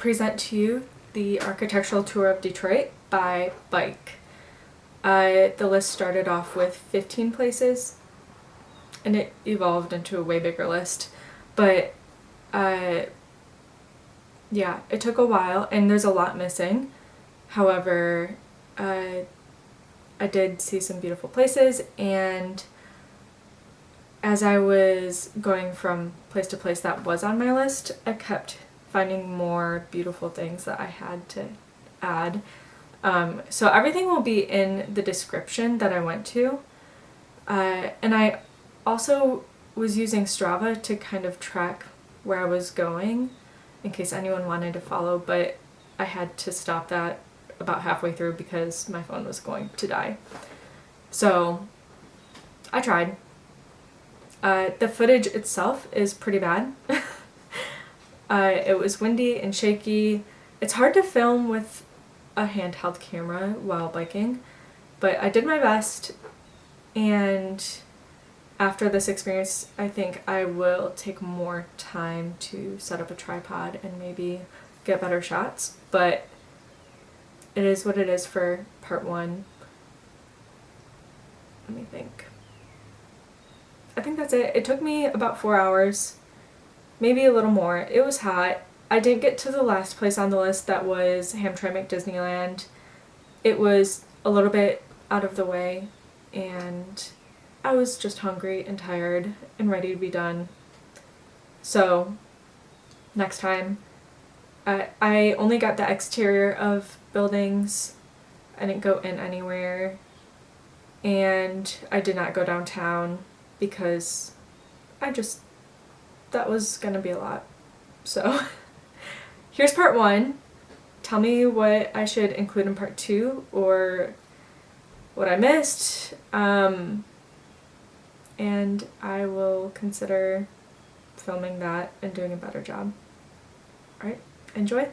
present to you the Architectural Tour of Detroit by Bike. The list started off with 15 places, and it evolved into a way bigger list. But yeah, it took a while, and there's a lot missing. However, I did see some beautiful places, and as I was going from place to place that was on my list, I kept finding more beautiful things that I had to add. So everything will be in the description that I went to. And I also was using Strava to kind of track where I was going in case anyone wanted to follow, but I had to stop that about halfway through because my phone was going to die. So I tried. The footage itself is pretty bad. It was windy and shaky. It's hard to film with a handheld camera while biking, but I did my best, and after this experience I think I will take more time to set up a tripod and maybe get better shots, but it is what it is for part one. Let me think. I think that's it. It took me about 4 hours, maybe a little more. It was hot. I didn't get to the last place on the list, that was Hamtramck Disneyland. It was a little bit out of the way, and I was just hungry and tired and ready to be done. So next time. I only got the exterior of buildings. I didn't go in anywhere, and I did not go downtown because that was gonna be a lot. So here's part one. Tell me what I should include in part two or what I missed, and I will consider filming that and doing a better job. Alright, enjoy!